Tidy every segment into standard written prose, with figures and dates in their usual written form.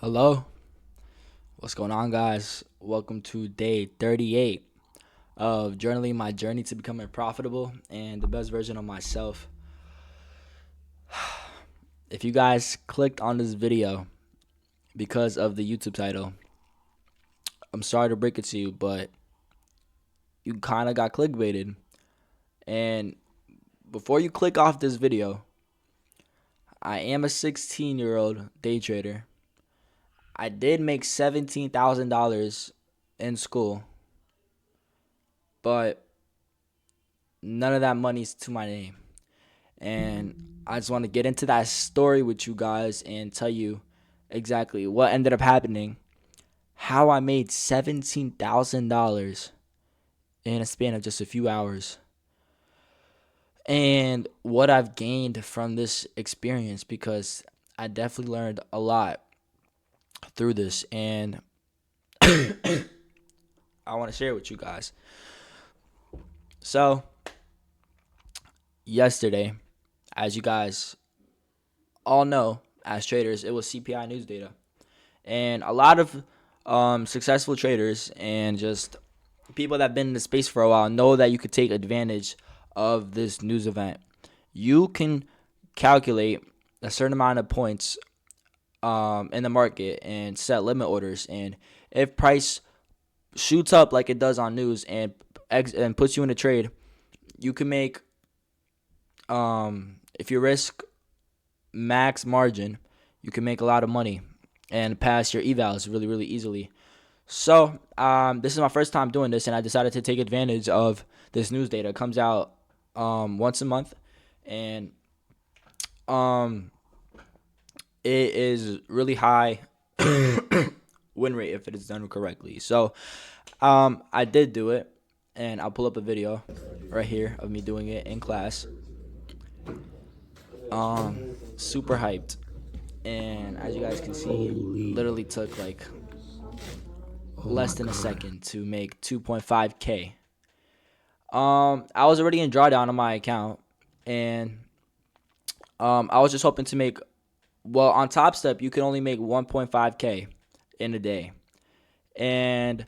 Hello, what's going on, guys? Welcome to day 38 of journaling my journey to becoming profitable and the best version of myself. If you guys clicked on this video because of the YouTube title, I'm sorry to break it to you, but you kind of got clickbaited. And before you click off this video, I am a 16-year-old day trader. I did make $17,000 in school, but none of that money's to my name. And I just want to get into that story with you guys and tell you exactly what ended up happening, how I made $17,000 in a span of just a few hours, and what I've gained from this experience, because I definitely learned a lot through this, and I want to share it with you guys. So, yesterday, as you guys all know, as traders, it was CPI news data. And a lot of successful traders and just people that have been in the space for a while know that you could take advantage of this news event. You can calculate a certain amount of points in the market and set limit orders. And if price shoots up like it does on news and puts you in a trade, you can make, if you risk max margin, you can make a lot of money and pass your evals really, really easily. So this is my first time doing this, and I decided to take advantage of this news data. It comes out once a month, and it is really high win rate if it is done correctly. So I did do it, and I'll pull up a video right here of me doing it in class. Super hyped, and as you guys can see, it literally took like less than a second to make 2.5K. I was already in drawdown on my account, and I was just hoping to make, well, on Top Step, you can only make 1.5K in a day. And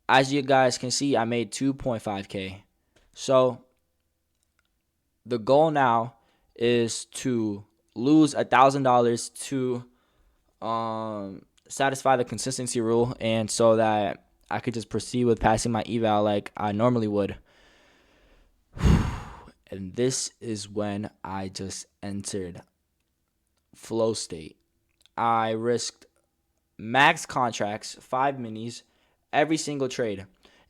as you guys can see, I made 2.5K. So the goal now is to lose $1,000 to satisfy the consistency rule, and so that I could just proceed with passing my eval like I normally would. And this is when I just entered flow state. I risked max contracts, 5 minis, every single trade.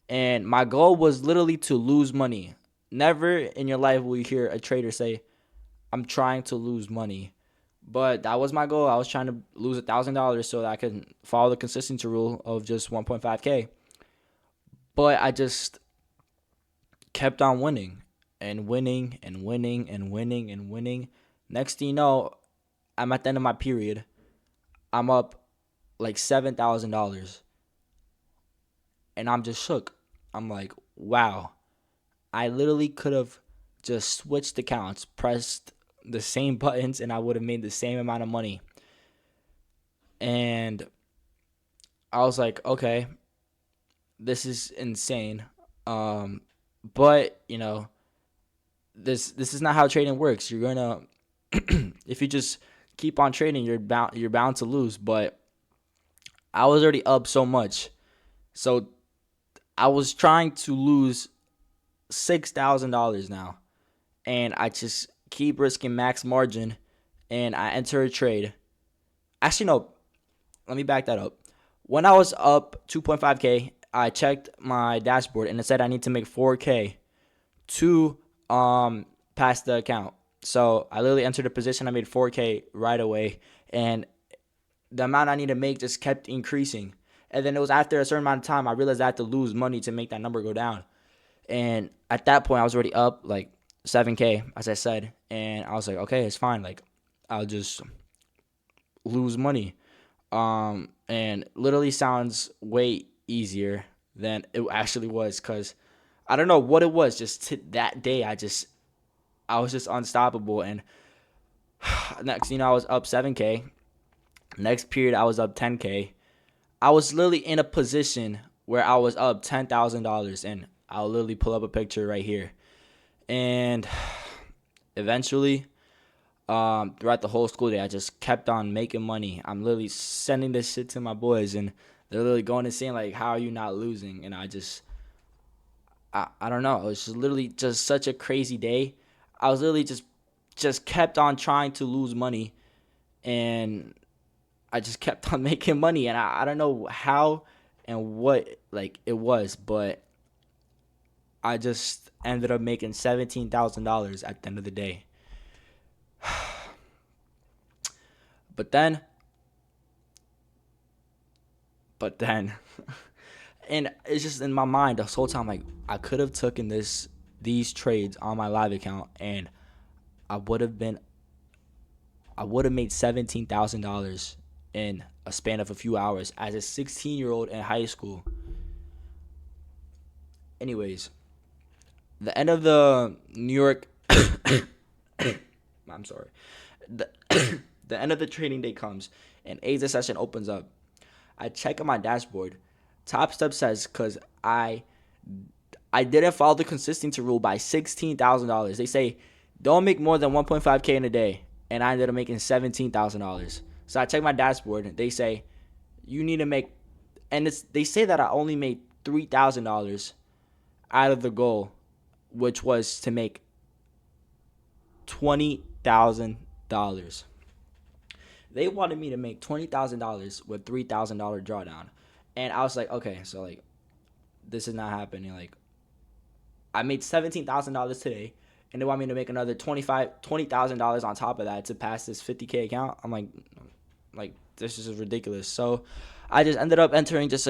And my goal was literally to lose money. Never in your life will you hear a trader say, I'm trying to lose money. But that was my goal. I was trying to lose $1,000 so that I could follow the consistency rule of just 1.5K. But I just kept on winning and winning and winning and winning and winning. Next thing you know, I'm at the end of my period. I'm up like $7,000. And I'm just shook. I'm like, wow. I literally could have just switched accounts, pressed the same buttons, and I would have made the same amount of money. And I was like, okay, this is insane. But you know, this is not how trading works. You're gonna if you just keep on trading, you're bound to lose. But I was already up so much, so I was trying to lose $6,000 now, and I just keep risking max margin, and I enter a trade. Actually, no, let me back that up. When I was up 2.5K, I checked my dashboard and it said I need to make 4K to pass the account. So I literally entered a position. I made 4K right away, and the amount I need to make just kept increasing. And then it was after a certain amount of time I realized I had to lose money to make that number go down. And at that point, I was already up like 7K, as I said, and I was like, okay, it's fine. Like, I'll just lose money. And literally sounds way easier than it actually was, because I don't know what it was. Just that day, I was just unstoppable. And next, I was up 7K. Next period, I was up 10K. I was literally in a position where I was up $10,000, and I'll literally pull up a picture right here. And eventually, throughout the whole school day, I just kept on making money. I'm literally sending this shit to my boys, and they're literally going and saying like, "How are you not losing?" And I don't know. It was just literally just such a crazy day. I was literally just kept on trying to lose money, and I just kept on making money, and I don't know how and what like it was, but I just ended up making $17,000 at the end of the day. But then, but then, and it's just in my mind this whole time, like I could have taken these trades on my live account, and I would have been I would have made $17,000 in a span of a few hours as a 16-year-old in high school. Anyways, the end of the New York I'm sorry. The, the end of the trading day comes and Asia session opens up. I check on my dashboard. Top Step says because I didn't follow the consistency rule by $16,000. They say don't make more than 1.5K in a day, and I ended up making $17,000. So I check my dashboard. They say you need to make, and they say that I only made $3,000 out of the goal, which was to make $20,000. They wanted me to make $20,000 with $3,000 drawdown, and I was like, okay, so like this is not happening. Like I made $17,000 today, and they want me to make another $20,000 on top of that to pass this 50K account. I'm like this is ridiculous. So I just ended up entering just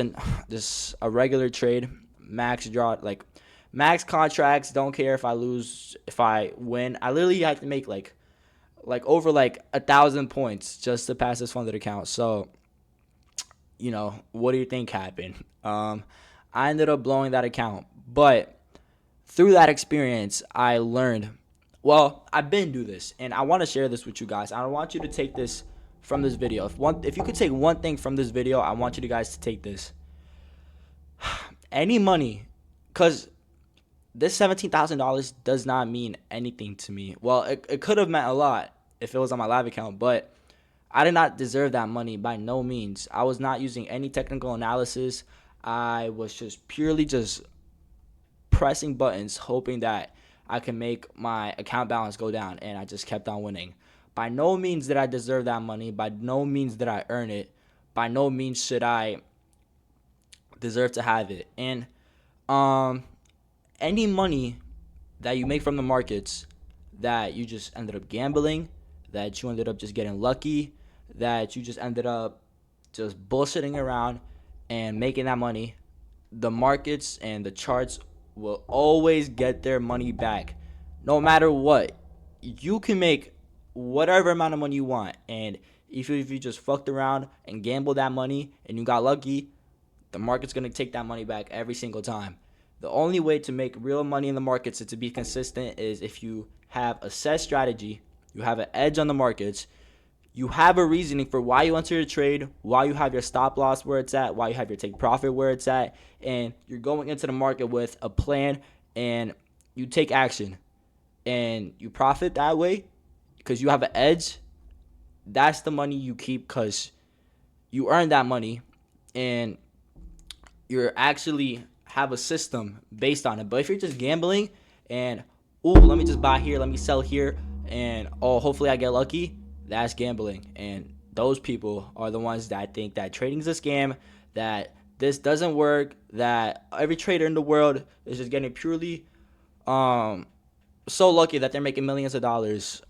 a regular trade, max draw, like max contracts. Don't care if I lose, if I win. I literally had to make like over like 1,000 points just to pass this funded account. So what do you think happened? I ended up blowing that account, but through that experience, I learned. Well, I've been do this, and I want to share this with you guys. I want you to take this from this video. If you could take one thing from this video, I want you guys to take this. Any money, because this $17,000 does not mean anything to me. Well, it could have meant a lot if it was on my live account, but I did not deserve that money by no means. I was not using any technical analysis. I was just purely just pressing buttons, hoping that I can make my account balance go down, and I just kept on winning. By no means did I deserve that money. By no means did I earn it. By no means should I deserve to have it. And any money that you make from the markets that you just ended up gambling, that you ended up just getting lucky, that you just ended up just bullshitting around and making that money, the markets and the charts will always get their money back. No matter what, you can make whatever amount of money you want, and if you just fucked around and gambled that money and you got lucky, the market's going to take that money back every single time. The only way to make real money in the markets and to be consistent is if you have a set strategy, you have an edge on the markets, you have a reasoning for why you enter a trade, why you have your stop loss where it's at, why you have your take profit where it's at, and you're going into the market with a plan, and you take action and you profit that way because you have an edge. That's the money you keep because you earn that money, and you're actually have a system based on it. But if you're just gambling and let me just buy here, let me sell here, and hopefully I get lucky, that's gambling. And those people are the ones that think that trading is a scam, that this doesn't work, that every trader in the world is just getting purely so lucky that they're making millions of dollars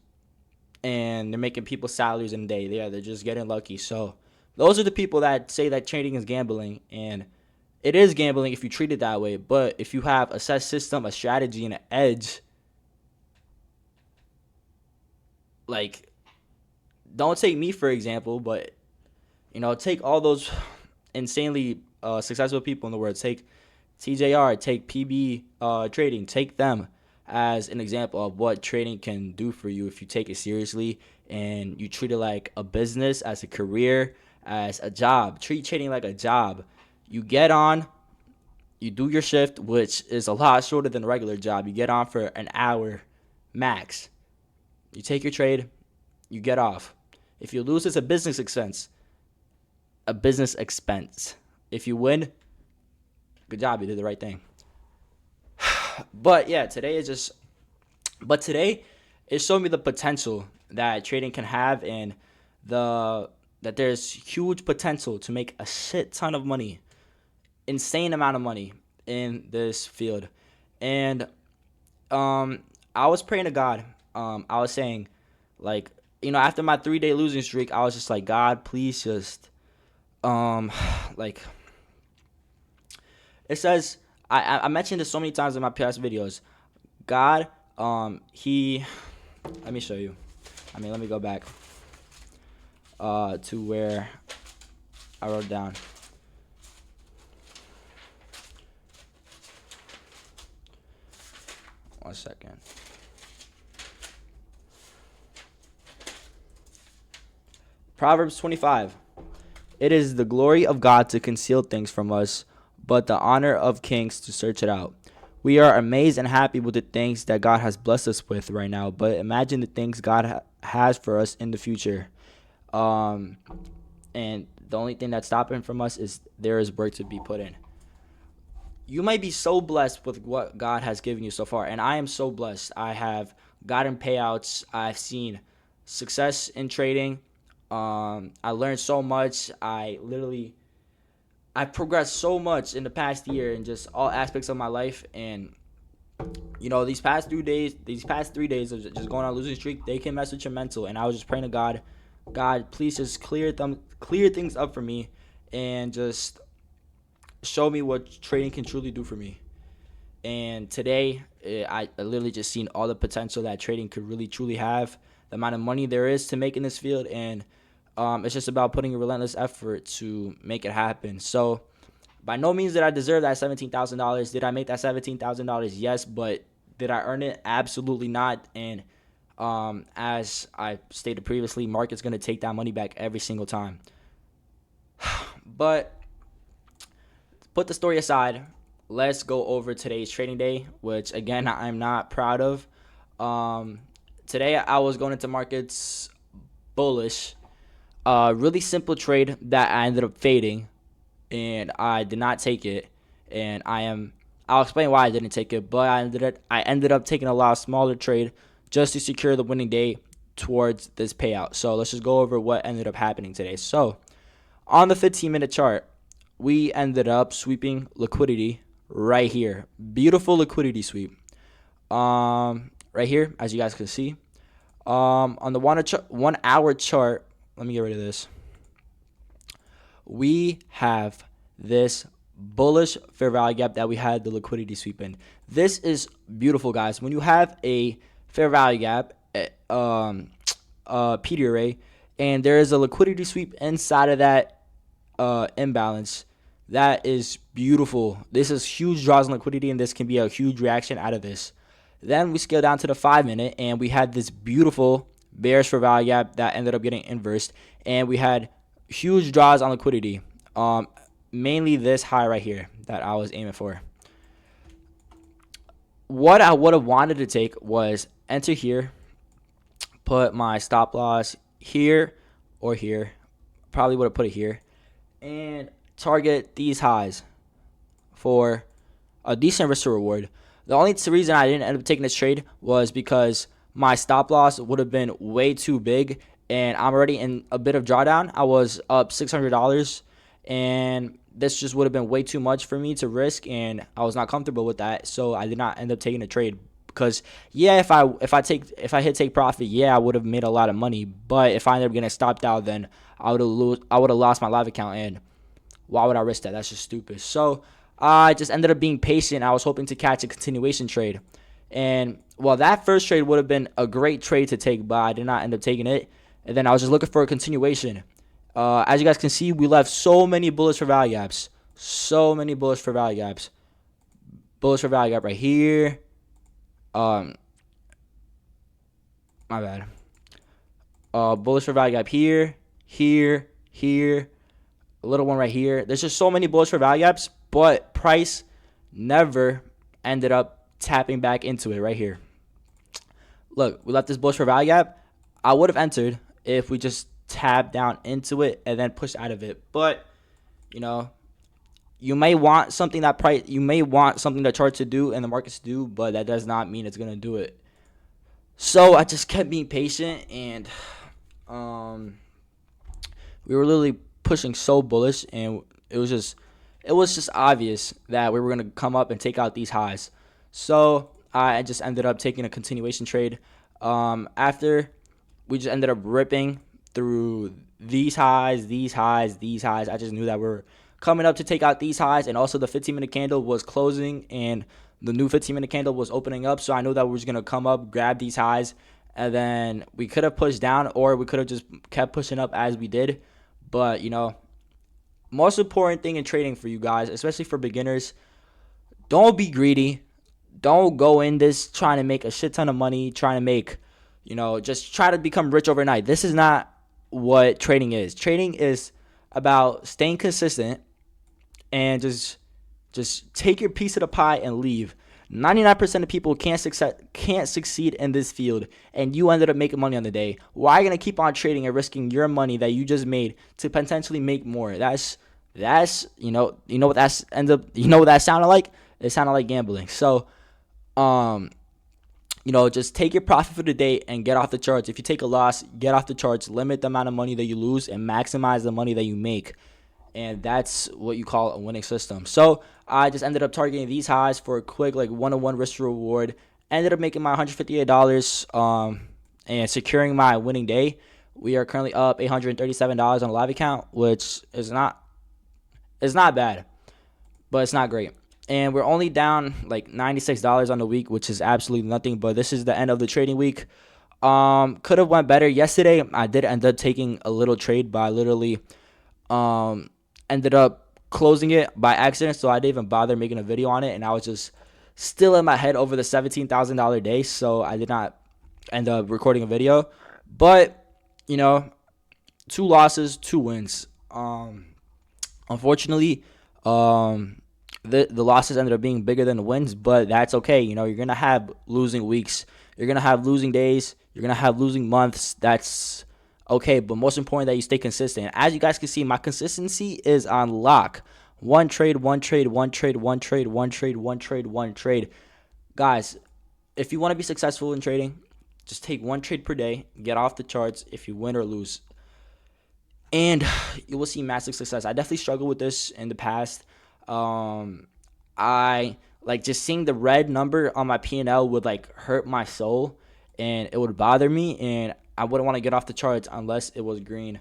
and they're making people's salaries in a day. They're just getting lucky. So those are the people that say that trading is gambling, and it is gambling if you treat it that way. But if you have a set system, a strategy, and an edge, like, don't take me for example, but take all those insanely successful people in the world. Take TJR, take PB trading, take them as an example of what trading can do for you if you take it seriously and you treat it like a business, as a career, as a job. Treat trading like a job. You get on, you do your shift, which is a lot shorter than a regular job. You get on for an hour max. You take your trade, you get off. If you lose, it's a business expense. A business expense. If you win, good job, you did the right thing. But yeah, today it showed me the potential that trading can have, and the that there's huge potential to make a shit ton of money, insane amount of money in this field. And um I was praying to God. I was saying, like, after my 3-day losing streak, I was just like, God, please just like, it says, I mentioned this so many times in my past videos. God, he let me show you. Let me go back to where I wrote down. One second. Proverbs 25. It is the glory of God to conceal things from us, but the honor of kings to search it out. We are amazed and happy with the things that God has blessed us with right now, but imagine the things God has for us in the future. Um, and the only thing that's stopping from us is there is work to be put in. You might be so blessed with what God has given you so far, and I am so blessed. I have gotten payouts. I've seen success in trading. I learned so much. I've progressed so much in the past year in just all aspects of my life. And these past 3 days of just going on a losing streak, they can mess with your mental. And I was just praying to God, God, please just clear things up for me, and just show me what trading can truly do for me. And today, I literally just seen all the potential that trading could really truly have, the amount of money there is to make in this field, and it's just about putting a relentless effort to make it happen. So, by no means did I deserve that $17,000. Did I make that $17,000? Yes, but did I earn it? Absolutely not. And as I stated previously, market's gonna take that money back every single time. But put the story aside. Let's go over today's trading day, which again I'm not proud of. Um, Today I was going into markets bullish. Really simple trade that I ended up fading, and I did not take it. And I'll explain why I didn't take it, but I ended up taking a lot of smaller trade just to secure the winning day towards this payout. So let's just go over what ended up happening today. So on the 15-minute chart, we ended up sweeping liquidity right here. Beautiful liquidity sweep. Right here, as you guys can see. On the 1 hour chart, let me get rid of this. We have this bullish fair value gap that we had the liquidity sweep in. This is beautiful, guys. When you have a fair value gap, PD array, and there is a liquidity sweep inside of that imbalance, that is beautiful. This is huge draws in liquidity, and this can be a huge reaction out of this. Then we scale down to the 5-minute, and we had this beautiful bearish fair value gap that ended up getting inversed, and we had huge draws on liquidity. Mainly this high right here that I was aiming for. What I would have wanted to take was enter here, put my stop loss here or here. Probably would have put it here, and target these highs for a decent risk to reward. The only reason I didn't end up taking this trade was because my stop loss would have been way too big, and I'm already in a bit of drawdown. I was up $600, and this just would have been way too much for me to risk, and I was not comfortable with that, so I did not end up taking the trade. Because yeah, if I hit take profit, yeah, I would have made a lot of money. But if I ended up getting stopped out, then I would have lost my live account, and why would I risk that? That's just stupid. So I just ended up being patient. I was hoping to catch a continuation trade. And well, that first trade would have been a great trade to take, but I did not end up taking it. And then I was just looking for a continuation. As you guys can see, we left so many bullish for value gaps. So many bullish for value gaps. Bullish for value gap right here. My bad. bullish for value gap here, here, here, a little one right here. There's just so many bullish for value gaps, but price never ended up tapping back into it right here. Look, we left this bullish for value gap. I would have entered if we just tapped down into it and then pushed out of it. But, you know, you may want something that charts to do and the markets to do, but that does not mean it's gonna do it. So I just kept being patient, and we were literally pushing so bullish, and it was just obvious that we were gonna come up and take out these highs. So I just ended up taking a continuation trade. After we just ended up ripping through these highs, these highs, these highs. I just knew that we were coming up to take out these highs, and also the 15-minute candle was closing, and the new 15-minute candle was opening up. So I knew that we were just gonna come up, grab these highs, and then we could have pushed down, or we could have just kept pushing up as we did. But most important thing in trading for you guys, especially for beginners, don't be greedy. Don't go in this trying to make a shit ton of money, trying to make, just try to become rich overnight. This is not what trading is. Trading is about staying consistent and just take your piece of the pie and leave. 99% of people can't succeed in this field, and you ended up making money on the day. Why are you gonna keep on trading and risking your money that you just made to potentially make more? That's you know what that sounded like? It sounded like gambling. So just take your profit for the day and get off the charts. If you take a loss, get off the charts, limit the amount of money that you lose, and maximize the money that you make. And that's what you call a winning system. So I just ended up targeting these highs for a quick one-on-one risk reward. Ended up making my $158 and securing my winning day. We are currently up $837 on a live account, which is not bad, but it's not great. And we're only down like $96 on the week, which is absolutely nothing. But this is the end of the trading week. Could have went better yesterday. I did end up taking a little trade, but I literally ended up closing it by accident, so I didn't even bother making a video on it, and I was just still in my head over the $17,000 day, so I did not end up recording a video. But 2 losses, 2 wins. Unfortunately, the losses ended up being bigger than the wins, but that's okay. You're gonna have losing weeks, you're gonna have losing days, you're gonna have losing months. That's okay, but most important that you stay consistent. As you guys can see, my consistency is on lock. One trade, one trade, one trade, one trade, one trade, one trade, one trade. Guys, if you want to be successful in trading, just take one trade per day, get off the charts if you win or lose, and you will see massive success. I definitely struggled with this in the past. I just seeing the red number on my P&L would hurt my soul, and it would bother me, and I wouldn't want to get off the charts unless it was green.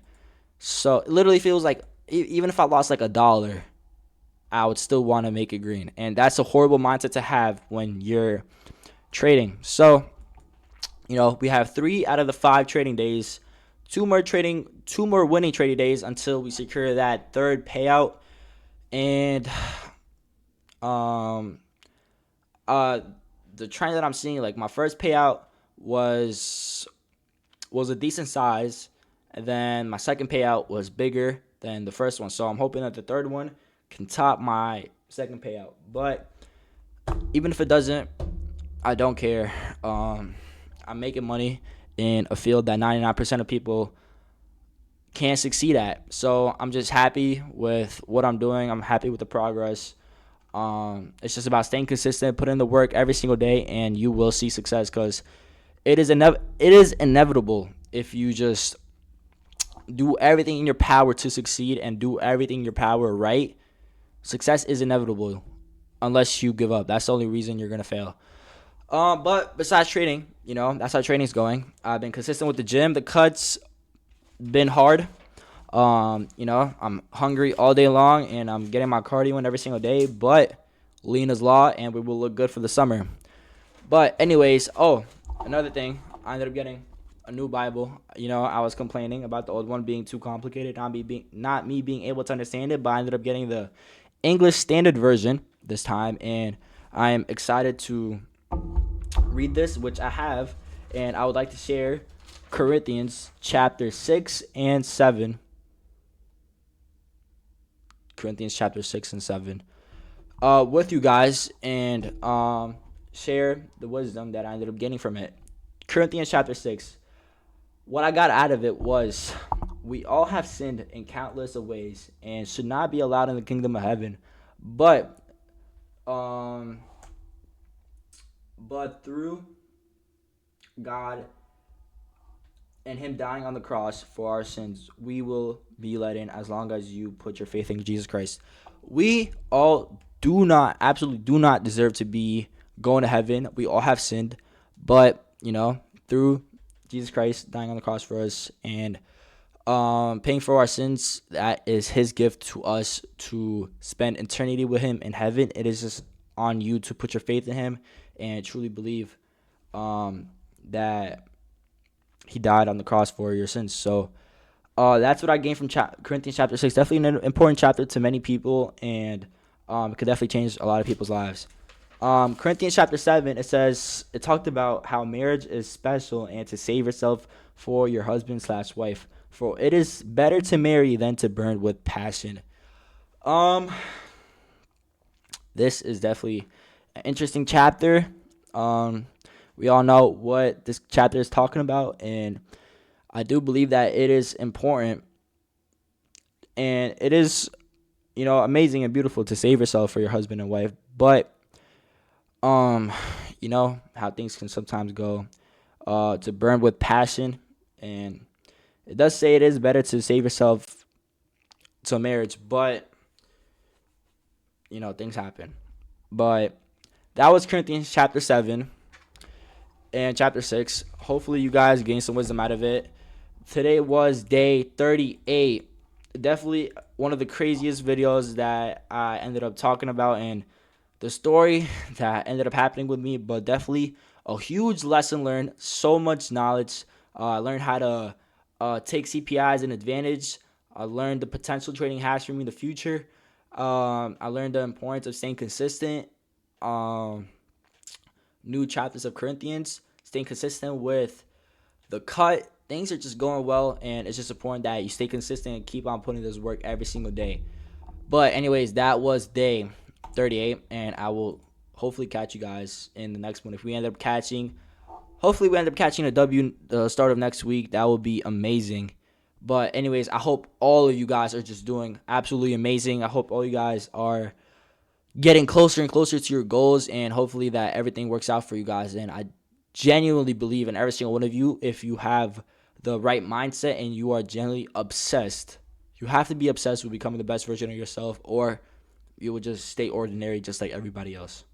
So it literally feels like even if I lost like $1, I would still want to make it green. And that's a horrible mindset to have when you're trading. So, we have 3 out of the 5 trading days, 2 more winning trading days until we secure that third payout. And the trend that I'm seeing, my first payout was a decent size, and then my second payout was bigger than the first one. So I'm hoping that the third one can top my second payout. But even if it doesn't, I don't care. I'm making money in a field that 99% of people can't succeed at. So I'm just happy with what I'm doing. I'm happy with the progress. It's just about staying consistent, put in the work every single day, and you will see success, because it is inevitable if you just do everything in your power to succeed and do everything in your power right. Success is inevitable unless you give up. That's the only reason you're going to fail. But besides trading, that's how trading's going. I've been consistent with the gym. The cuts been hard. I'm hungry all day long, and I'm getting my cardio in every single day. But lean is law, and we will look good for the summer. But anyways, another thing, I ended up getting a new Bible. I was complaining about the old one being too complicated, not me being able to understand it, but I ended up getting the English Standard Version this time, and I am excited to read this, which I have, and I would like to share Corinthians chapter 6 and 7. Corinthians chapter 6 and 7. With you guys and share the wisdom that I ended up getting from it. Corinthians chapter 6. What I got out of it was we all have sinned in countless of ways and should not be allowed in the kingdom of heaven. But through God and him dying on the cross for our sins, we will be let in as long as you put your faith in Jesus Christ. We all absolutely do not deserve to be going to heaven. We all have sinned, but through Jesus Christ dying on the cross for us and paying for our sins, that is his gift to us to spend eternity with him in heaven. It is just on you to put your faith in him and truly believe that he died on the cross for your sins. So that's what I gained from Corinthians chapter 6. Definitely an important chapter to many people, and it could definitely change a lot of people's lives. Corinthians chapter 7, it talked about how marriage is special and to save yourself for your husband/wife. For it is better to marry than to burn with passion. This is definitely an interesting chapter. We all know what this chapter is talking about, and I do believe that it is important, and it is, amazing and beautiful to save yourself for your husband and wife. But, how things can sometimes go, to burn with passion, and it does say it is better to save yourself to marriage, but, things happen. But that was Corinthians chapter 7 and chapter 6. Hopefully you guys gained some wisdom out of it. Today was day 38. Definitely one of the craziest videos that I ended up talking about and the story that ended up happening with me, but definitely a huge lesson learned. So much knowledge. I learned how to take CPI as an advantage. I learned the potential trading has for me in the future. I learned the importance of staying consistent. New chapters of Corinthians, staying consistent with the cut. Things are just going well, and it's just important that you stay consistent and keep on putting this work every single day. But anyways, that was day 38, and I will hopefully catch you guys in the next one. If we end up catching a W the start of next week, that will be amazing. But anyways, I hope all of you guys are just doing absolutely amazing. I hope all you guys are getting closer and closer to your goals, and hopefully that everything works out for you guys. And I genuinely believe in every single one of you. If you have the right mindset and you are genuinely obsessed, you have to be obsessed with becoming the best version of yourself, or you will just stay ordinary just like everybody else.